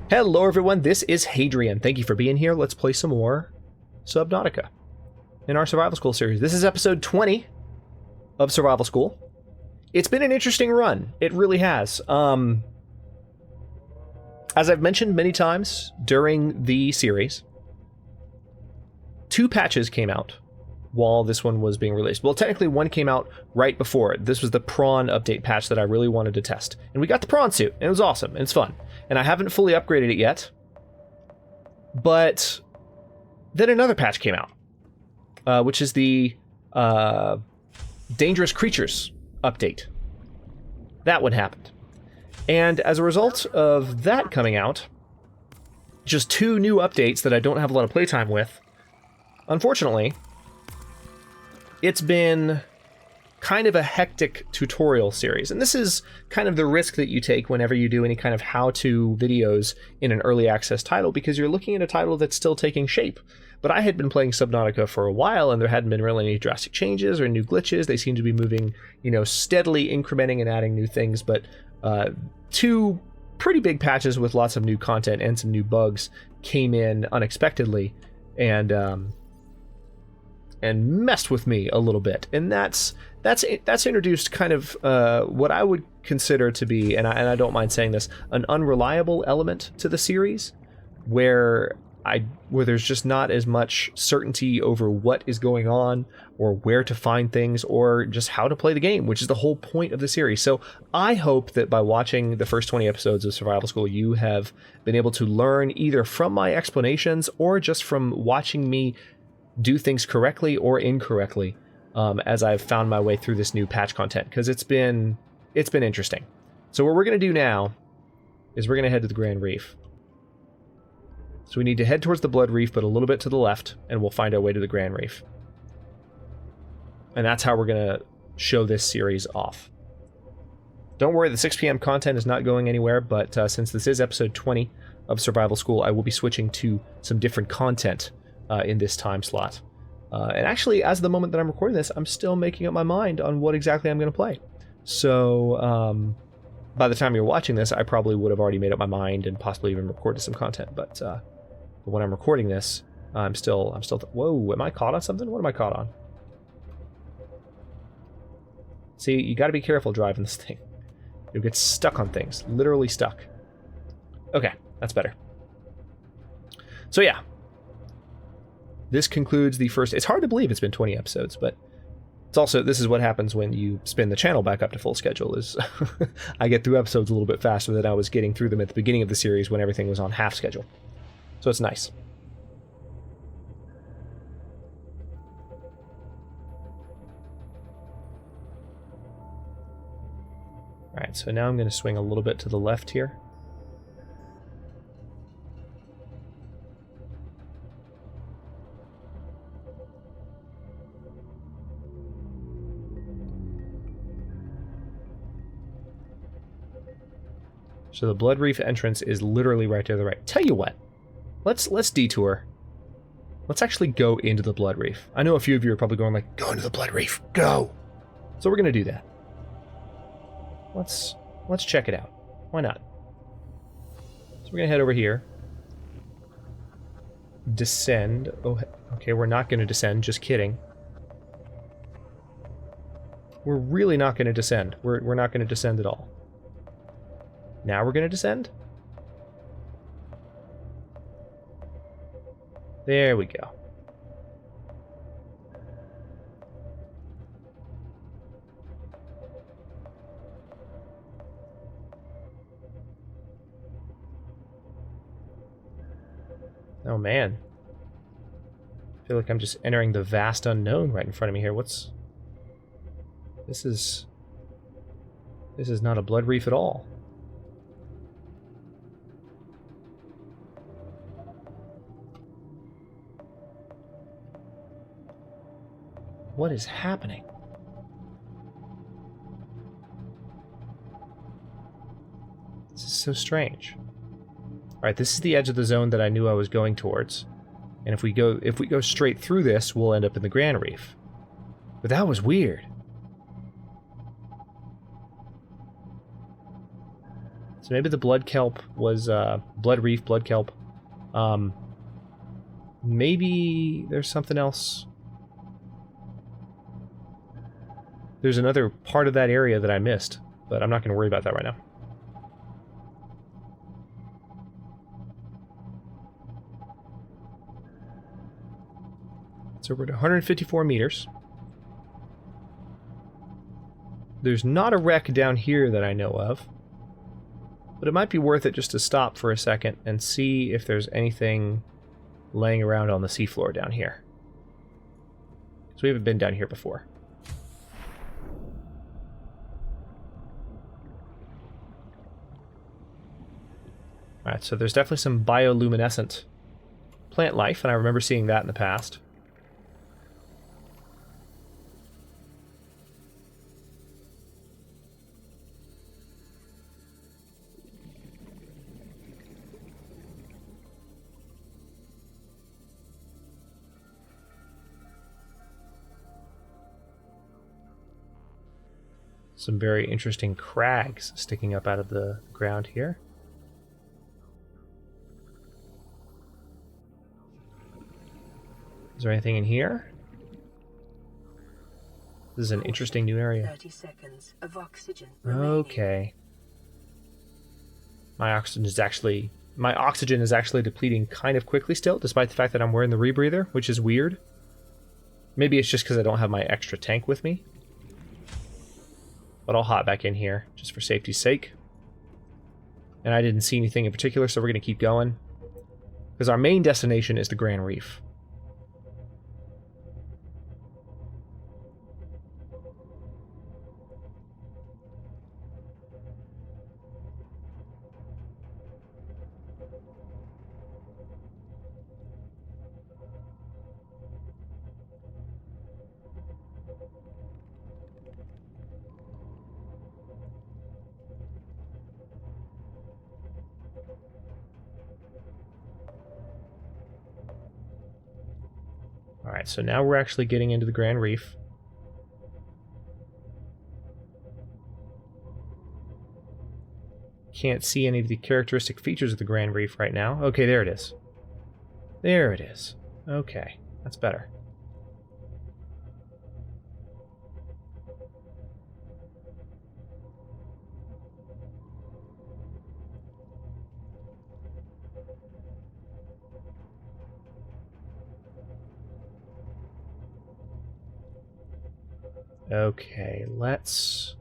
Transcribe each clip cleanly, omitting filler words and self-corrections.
Hello everyone, this is Hadrian. Thank you for being here. Let's play some more Subnautica in our Survival School series. This is episode 20 of Survival School. It's been an interesting run. It really has. As I've mentioned many times during the series, 2 patches came out while this one was being released. Well, technically one came out right before it. This was the PRAWN update patch that I really wanted to test. And we got the prawn suit, and it was awesome, and it's fun. And I haven't fully upgraded it yet. But then another patch came out, which is the Dangerous Creatures update. That one happened. And as a result of that coming out, just 2 new updates that I don't have a lot of playtime with, unfortunately, it's been kind of a hectic tutorial series. And this is kind of the risk that you take whenever you do any kind of how-to videos in an early access title, because you're looking at a title that's still taking shape. But I had been playing Subnautica for a while, and there hadn't been really any drastic changes or new glitches. They seem to be moving, steadily incrementing and adding new things. But 2 pretty big patches with lots of new content and some new bugs came in unexpectedly, and messed with me a little bit. And that's introduced kind of what I would consider to be, and I don't mind saying this, an unreliable element to the series, where there's just not as much certainty over what is going on, or where to find things, or just how to play the game, which is the whole point of the series. So I hope that by watching the first 20 episodes of Survival School, you have been able to learn either from my explanations or just from watching me do things correctly or incorrectly, as I've found my way through this new patch content, because it's been interesting. So what we're going to do now is we're going to head to the Grand Reef. So we need to head towards the Blood Reef, but a little bit to the left, and we'll find our way to the Grand Reef. And that's how we're going to show this series off. Don't worry, the 6 p.m. content is not going anywhere, but since this is episode 20 of Survival School, I will be switching to some different content in this time slot. And actually, as of the moment that I'm recording this, I'm still making up my mind on what exactly I'm going to play. So by the time you're watching this, I probably would have already made up my mind and possibly even recorded some content. But when I'm recording this, I'm still. Whoa! Am I caught on something? What am I caught on? See, you got to be careful driving this thing. You'll get stuck on things, literally stuck. Okay, that's better. So yeah. This concludes the first... It's hard to believe it's been 20 episodes, but it's also... This is what happens when you spin the channel back up to full schedule, is I get through episodes a little bit faster than I was getting through them at the beginning of the series when everything was on half schedule. So it's nice. Alright, so now I'm going to swing a little bit to the left here. So the Blood Reef entrance is literally right to the right. Tell you what, let's detour. Let's actually go into the Blood Reef. I know a few of you are probably going like, go into the Blood Reef, go! So we're gonna do that. Let's check it out. Why not? So we're gonna head over here. Descend. Oh, okay, we're not gonna descend, just kidding. We're really not gonna descend. We're not gonna descend at all. Now we're going to descend? There we go. Oh man. I feel like I'm just entering the vast unknown right in front of me here. This is not a Blood Reef at all. What is happening? This is so strange. Alright, this is the edge of the zone that I knew I was going towards. And if we go straight through this, we'll end up in the Grand Reef. But that was weird. So maybe the blood kelp was blood reef, blood kelp. Maybe there's something else. There's another part of that area that I missed, but I'm not going to worry about that right now. So we're at 154 meters. There's not a wreck down here that I know of, but it might be worth it just to stop for a second and see if there's anything laying around on the seafloor down here. So we haven't been down here before. Alright, so there's definitely some bioluminescent plant life, and I remember seeing that in the past. Some very interesting crags sticking up out of the ground here. Is there anything in here? This is an interesting new area. 30 seconds of oxygen okay. My oxygen is actually depleting kind of quickly still, despite the fact that I'm wearing the rebreather, which is weird. Maybe it's just because I don't have my extra tank with me. But I'll hop back in here, just for safety's sake. And I didn't see anything in particular, so we're going to keep going. Because our main destination is the Grand Reef. Alright, so now we're actually getting into the Grand Reef. Can't see any of the characteristic features of the Grand Reef right now. Okay, there it is. There it is. Okay, that's better. Okay, let's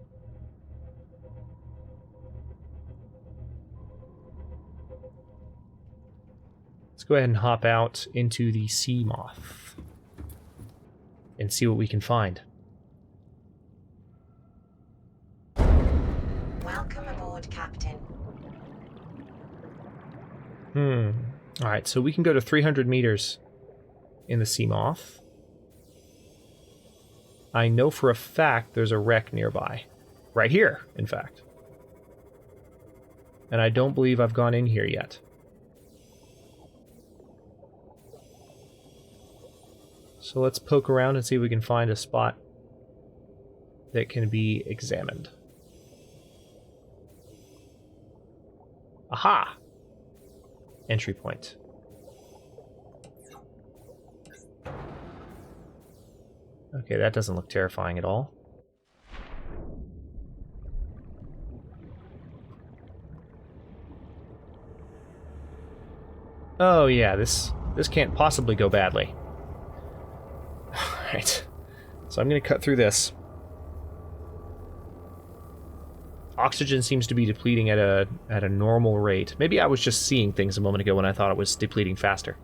go ahead and hop out into the sea moth and see what we can find. Welcome aboard, Captain. Alright, so we can go to 300 meters in the sea moth. I know for a fact there's a wreck nearby. Right here, in fact. And I don't believe I've gone in here yet. So let's poke around and see if we can find a spot that can be examined. Aha! Entry point. Okay, that doesn't look terrifying at all. Oh yeah, this can't possibly go badly. Alright, so I'm going to cut through this. Oxygen seems to be depleting at a normal rate. Maybe I was just seeing things a moment ago when I thought it was depleting faster.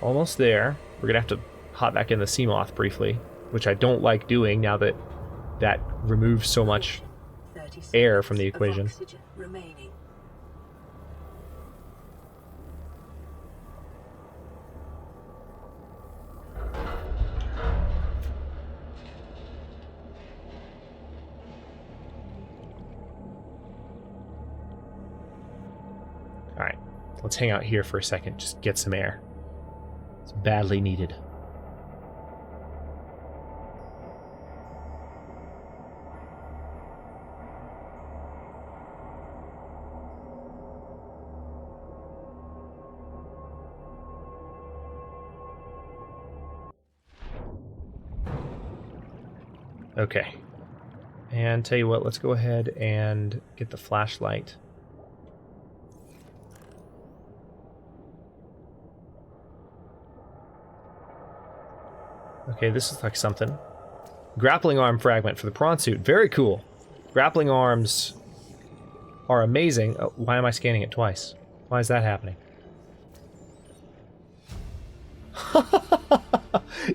Almost there. We're gonna have to hop back in the sea moth briefly, which I don't like doing now that that removes so much air from the equation. Let's hang out here for a second, just get some air. It's badly needed. Okay. And tell you what, let's go ahead and get the flashlight. Okay, this is like something. Grappling arm fragment for the prawn suit. Very cool. Grappling arms are amazing. Oh, why am I scanning it twice? Why is that happening?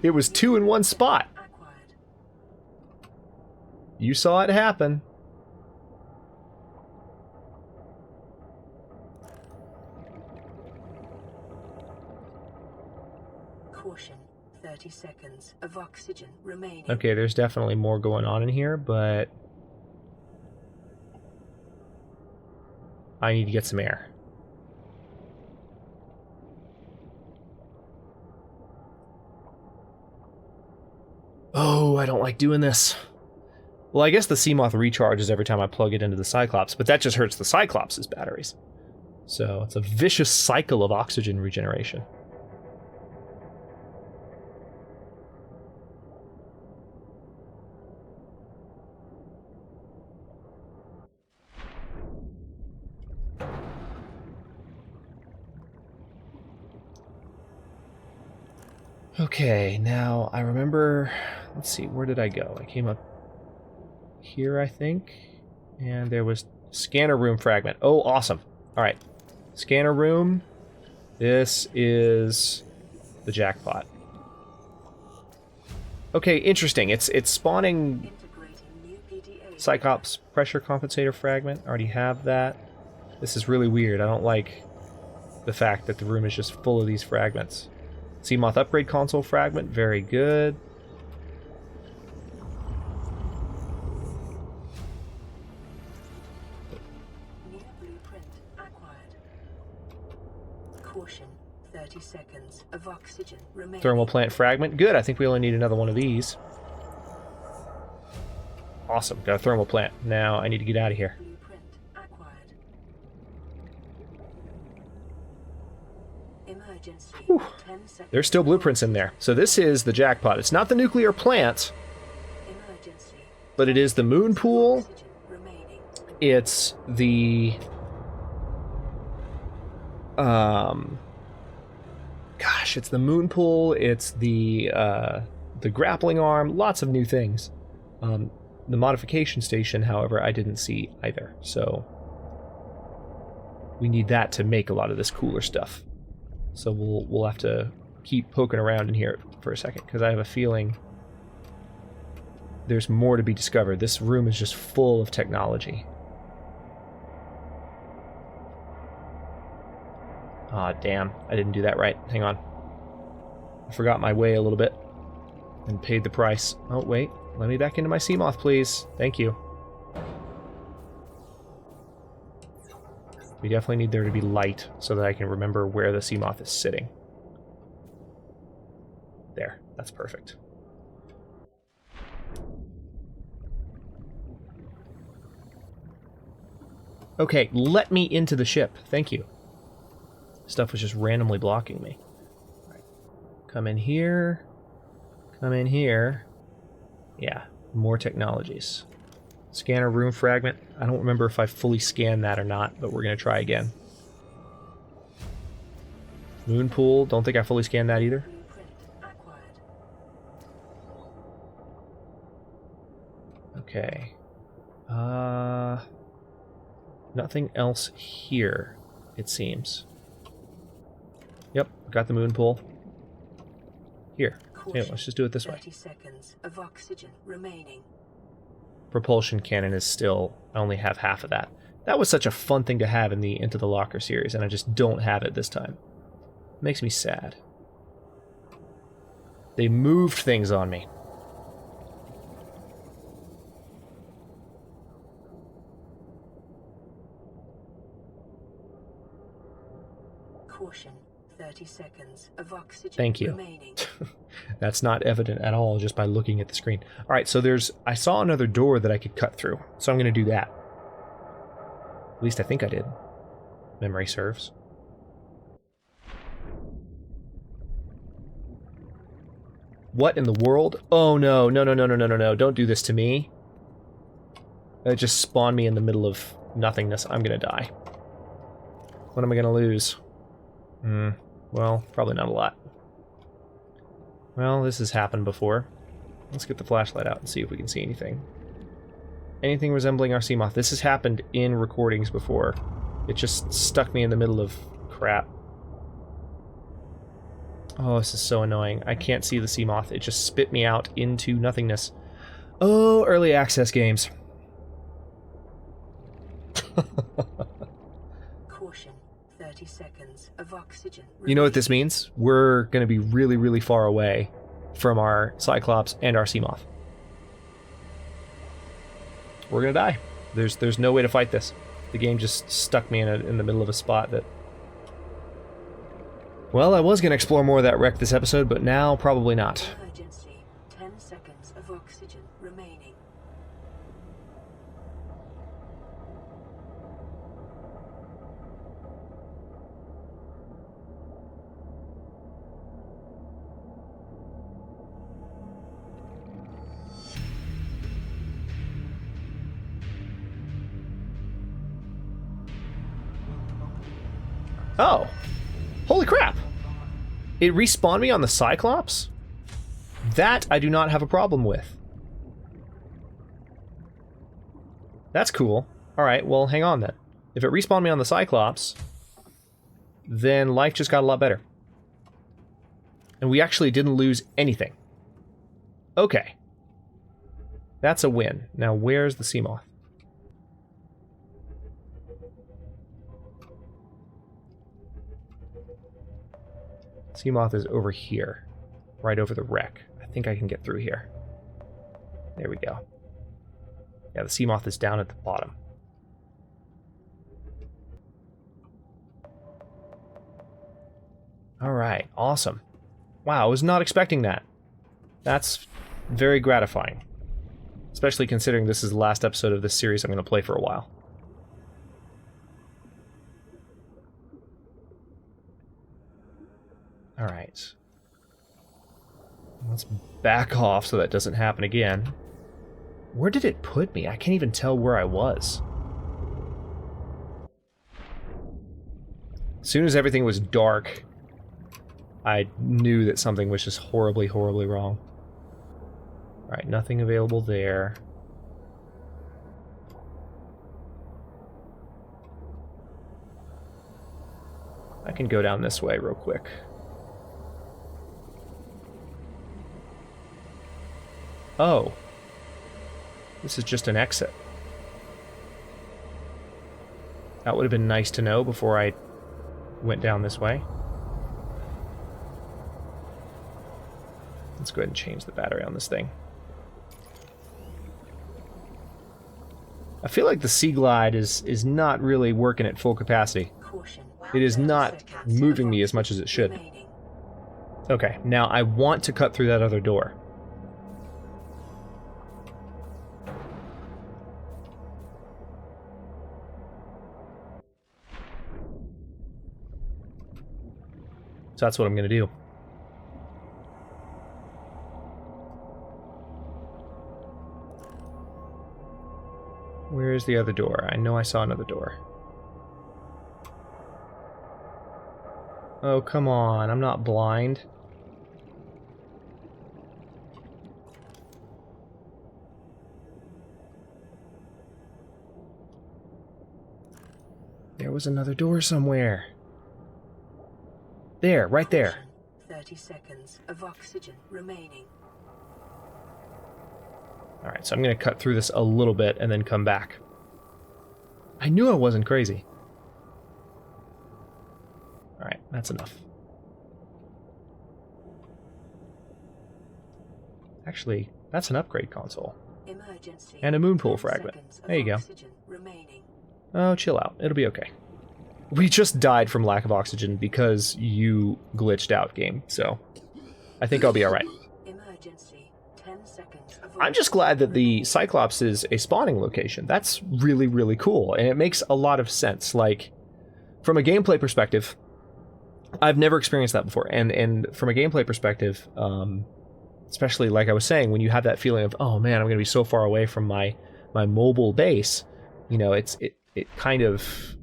It was 2 in one spot. You saw it happen. Caution. 30 seconds of oxygen remaining. Okay, there's definitely more going on in here, but I need to get some air. Oh, I don't like doing this. Well, I guess the Seamoth recharges every time I plug it into the Cyclops, but that just hurts the Cyclops' batteries. So it's a vicious cycle of oxygen regeneration. Okay, now I remember, let's see, where did I go? I came up here, I think, and there was scanner room fragment. Oh, awesome. All right, scanner room. This is the jackpot. Okay, interesting. It's spawning Cyclops pressure compensator fragment. Already have that. This is really weird. I don't like the fact that the room is just full of these fragments. Seamoth upgrade console fragment, very good. New blueprint acquired. Caution. 30 seconds of oxygen remaining. Thermal plant fragment, good. I think we only need another one of these. Awesome, got a thermal plant. Now I need to get out of here. Blueprint acquired. Emergency. 10 seconds. There's still blueprints in there. So this is the jackpot. It's not the nuclear plant, Emergency. but it is the moon pool. Oxygen remaining. It's the gosh, it's the moon pool, it's the grappling arm, lots of new things. The modification station, however, I didn't see either. So we need that to make a lot of this cooler stuff. So we'll have to keep poking around in here for a second, because I have a feeling there's more to be discovered. This room is just full of technology. Ah, damn. I didn't do that right. Hang on. I forgot my way a little bit and paid the price. Oh, wait. Let me back into my Seamoth, please. Thank you. We definitely need there to be light so that I can remember where the Seamoth is sitting. There. That's perfect. Okay, let me into the ship. Thank you. Stuff was just randomly blocking me. All right. Come in here. Come in here. Yeah, more technologies. Scanner room fragment. I don't remember if I fully scanned that or not, but we're going to try again. Moon pool. Don't think I fully scanned that either. Okay. Nothing else here, it seems. Yep, got the moon pool. Here. Yeah, let's just do it this way. 30 seconds of oxygen remaining. Propulsion cannon is still... I only have half of that. That was such a fun thing to have in the Into the Locker series, and I just don't have it this time. Makes me sad. They moved things on me. Caution. 30 seconds of oxygen Thank you. remaining. That's not evident at all just by looking at the screen. All right, so I saw another door that I could cut through, so I'm going to do that. At least I think I did. Memory serves. What in the world? Oh no, no, no, no, no, no, no, no. Don't do this to me. It just spawned me in the middle of nothingness. I'm going to die. What am I going to lose? Well, probably not a lot. Well, this has happened before. Let's get the flashlight out and see if we can see anything. Anything resembling our sea moth. This has happened in recordings before. It just stuck me in the middle of crap. Oh, this is so annoying. I can't see the sea moth. It just spit me out into nothingness. Oh, early access games. Caution. 30 seconds of oxygen remaining. You know what this means? We're going to be really, really far away from our Cyclops and our sea moth. We're going to die. There's no way to fight this. The game just stuck me in the middle of a spot that... Well, I was going to explore more of that wreck this episode, but now probably not. Emergency. 10 seconds of oxygen remaining. Oh! Holy crap! It respawned me on the Cyclops? That I do not have a problem with. That's cool. Alright, well, hang on then. If it respawned me on the Cyclops, then life just got a lot better. And we actually didn't lose anything. Okay. That's a win. Now, where's the sea moth? Sea moth is over here, right over the wreck. I think I can get through here. There we go. Yeah, the sea moth is down at the bottom. All right, awesome. Wow, I was not expecting that. That's very gratifying. Especially considering this is the last episode of this series I'm going to play for a while. Alright. Let's back off so that doesn't happen again. Where did it put me? I can't even tell where I was. As soon as everything was dark, I knew that something was just horribly, horribly wrong. Alright, nothing available there. I can go down this way real quick. Oh. This is just an exit. That would have been nice to know before I went down this way. Let's go ahead and change the battery on this thing. I feel like the Sea Glide is not really working at full capacity. Caution. It is not moving me as much as it should. Remaining. Okay, now I want to cut through that other door. So that's what I'm going to do. Where's the other door? I know I saw another door. Oh, come on. I'm not blind. There was another door somewhere. There, right there. 30 seconds of oxygen remaining. Alright, so I'm going to cut through this a little bit and then come back. I knew I wasn't crazy. Alright, that's enough. Actually, that's an upgrade console. Emergency. And a moon pool 10 fragment. seconds of There you go. oxygen remaining. Oh, chill out. It'll be okay. We just died from lack of oxygen because you glitched out, game. So I think I'll be all right. Emergency. 10 seconds of I'm just glad that the Cyclops is a spawning location. That's really, really cool, and it makes a lot of sense. Like, from a gameplay perspective, I've never experienced that before, and from a gameplay perspective, especially like I was saying, when you have that feeling of, oh man, I'm going to be so far away from my mobile base, you know, it kind of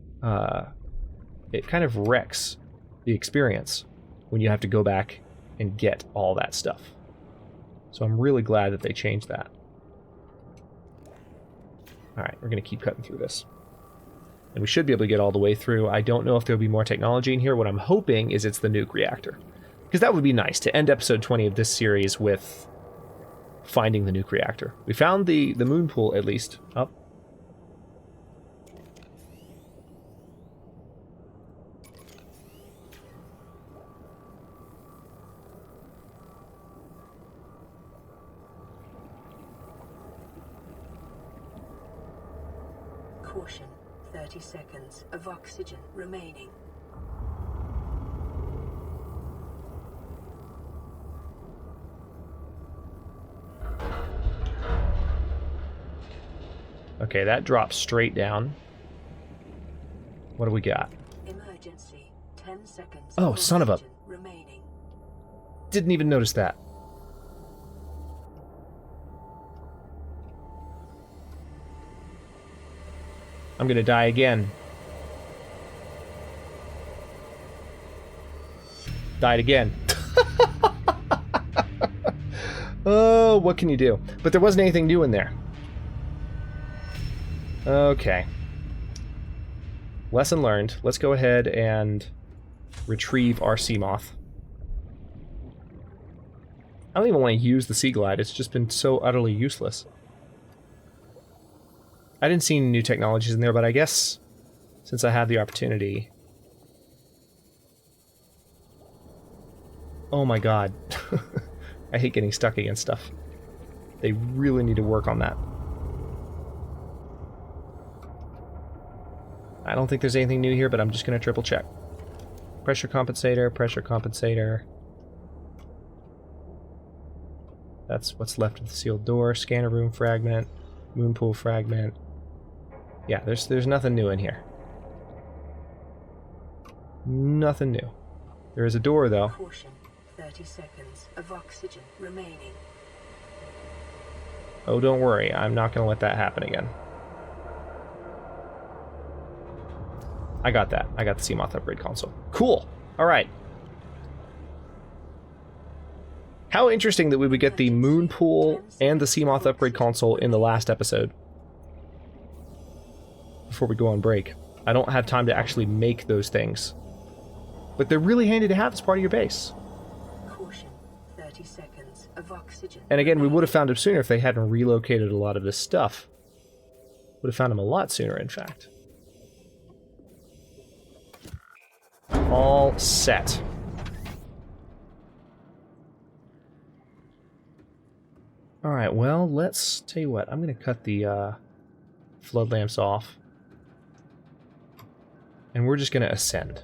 wrecks the experience when you have to go back and get all that stuff. So I'm really glad that they changed that. Alright, we're going to keep cutting through this. And we should be able to get all the way through. I don't know if there'll be more technology in here. What I'm hoping is it's the nuke reactor. Because that would be nice, to end episode 20 of this series with finding the nuke reactor. We found the moon pool, at least. Up. Caution. 30 seconds of oxygen remaining. Okay, that drops straight down. What do we got? Emergency. 10 seconds. Oh, son of a... remaining. Didn't even notice that. I'm gonna die again. Died again. Oh, what can you do? But there wasn't anything new in there. Okay. Lesson learned. Let's go ahead and retrieve our sea moth. I don't even want to use the sea glide. It's just been so utterly useless. I didn't see any new technologies in there, but I guess since I have the opportunity... Oh my god. I hate getting stuck against stuff. They really need to work on that. I don't think there's anything new here, but I'm just going to triple check. Pressure compensator, pressure compensator. That's what's left of the sealed door. Scanner room fragment. Moon pool fragment. Yeah, there's nothing new in here. Nothing new. There is a door, though. Caution. 30 seconds of oxygen remaining. Oh, don't worry. I'm not going to let that happen again. I got that. I got the Seamoth upgrade console. Cool. All right. How interesting that we would get the moon pool and the Seamoth upgrade console in the last episode. Before we go on break. I don't have time to actually make those things. But they're really handy to have as part of your base. Caution. 30 seconds of oxygen. And again, we would have found them sooner if they hadn't relocated a lot of this stuff. Would have found them a lot sooner, in fact. All set. Alright, well, let's tell you what. I'm going to cut the flood lamps off. And we're just going to ascend.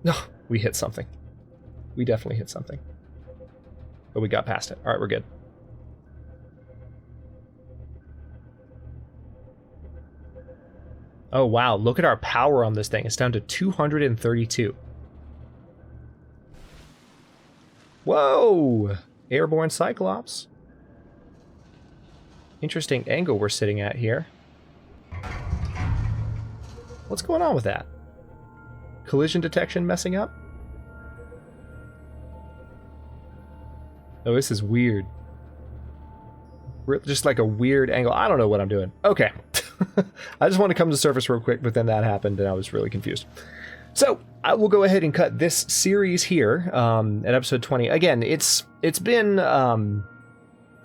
No, we hit something. We definitely hit something. But we got past it. Alright, we're good. Oh wow, look at our power on this thing. It's down to 232. Whoa! Airborne Cyclops. Interesting angle we're sitting at here. What's going on with that? Collision detection messing up? Oh, this is weird. Just like a weird angle. I don't know what I'm doing. Okay. I just want to come to the surface real quick, but then that happened and I was really confused. So, I will go ahead and cut this series here at episode 20. Again, it's been kind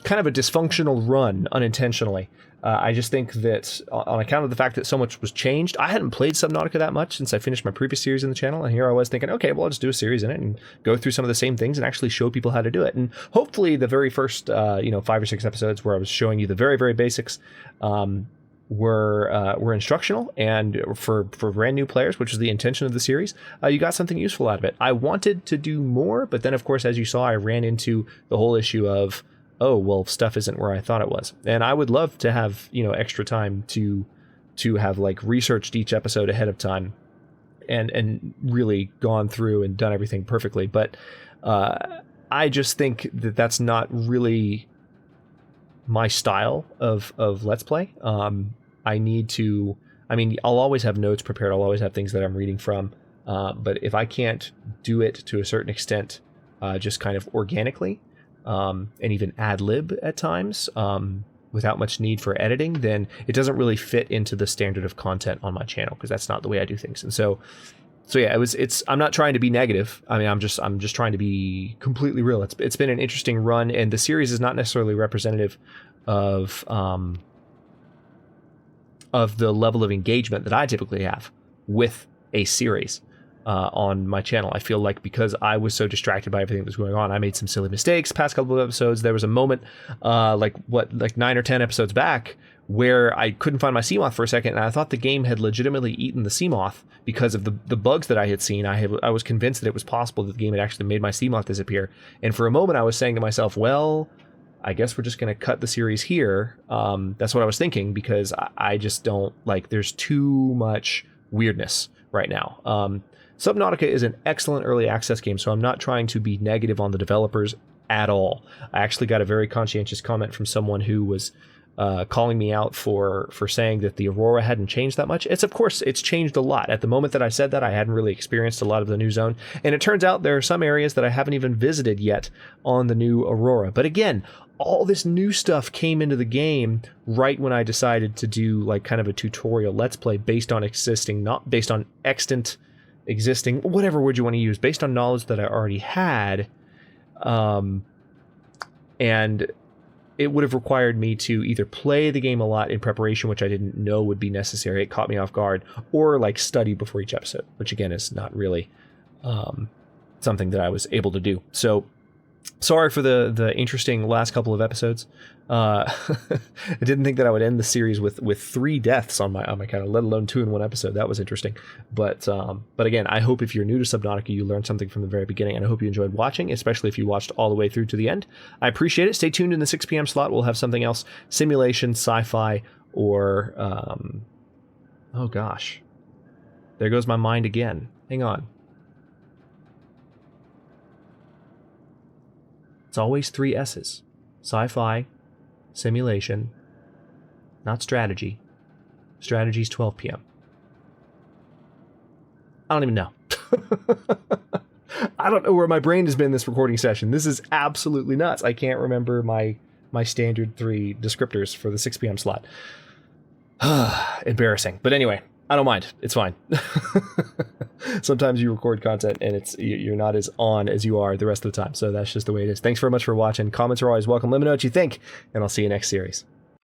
of a dysfunctional run, unintentionally. I just think that on account of the fact that so much was changed, I hadn't played Subnautica that much since I finished my previous series in the channel, and here I was thinking, okay, well, I'll just do a series in it and go through some of the same things and actually show people how to do it. And hopefully the very first, 5 or 6 episodes where I was showing you the very, very basics, were instructional, and for brand new players, which was the intention of the series, you got something useful out of it. I wanted to do more, but then of course, as you saw, I ran into the whole issue of, oh well, stuff isn't where I thought it was. And I would love to have, you know, extra time to have like researched each episode ahead of time and really gone through and done everything perfectly. But I just think that that's not really my style of Let's Play. I need to, I mean, I'll always have notes prepared. I'll always have things that I'm reading from. But if I can't do it to a certain extent, just kind of organically, and even ad lib at times, without much need for editing, then it doesn't really fit into the standard of content on my channel, because that's not the way I do things. And so yeah, I'm not trying to be negative. I mean, I'm just trying to be completely real. It's been an interesting run, and the series is not necessarily representative of the level of engagement that I typically have with a series on my channel. I feel like because I was so distracted by everything that was going on, I made some silly mistakes past couple of episodes. There was a moment like 9 or 10 episodes back where I couldn't find my Seamoth for a second, and I thought the game had legitimately eaten the Seamoth because of the bugs that I had seen. I was convinced that it was possible that the game had actually made my Seamoth disappear. And for a moment I was saying to myself, well, I guess we're just going to cut the series here. That's what I was thinking, because I just don't like, there's too much weirdness right now. Subnautica is an excellent early access game, so I'm not trying to be negative on the developers at all. I actually got a very conscientious comment from someone who was calling me out for saying that the Aurora hadn't changed that much. Of course, it's changed a lot. At the moment that I said that, I hadn't really experienced a lot of the new zone, and it turns out there are some areas that I haven't even visited yet on the new Aurora. But again, all this new stuff came into the game right when I decided to do like kind of a tutorial Let's Play based on existing, whatever word you want to use, based on knowledge that I already had. And it would have required me to either play the game a lot in preparation, which I didn't know would be necessary. It caught me off guard, or like study before each episode, which again is not really something that I was able to do. So sorry for the interesting last couple of episodes. I didn't think that I would end the series with 3 deaths on my channel, let alone 2 in one episode. That was interesting. But again, I hope if you're new to Subnautica, you learned something from the very beginning, and I hope you enjoyed watching, especially if you watched all the way through to the end. I appreciate it. Stay tuned in the 6 p.m. slot. We'll have something else, simulation, sci-fi, or oh gosh, there goes my mind again. Hang on. It's always 3 S's. Sci-fi, simulation, not strategy. Strategy's 12 p.m. I don't even know. I don't know where my brain has been this recording session. This is absolutely nuts. I can't remember my standard 3 descriptors for the 6 p.m. slot. Embarrassing. But anyway, I don't mind. It's fine. Sometimes you record content and you're not as on as you are the rest of the time. So that's just the way it is. Thanks very much for watching. Comments are always welcome. Let me know what you think, and I'll see you next series.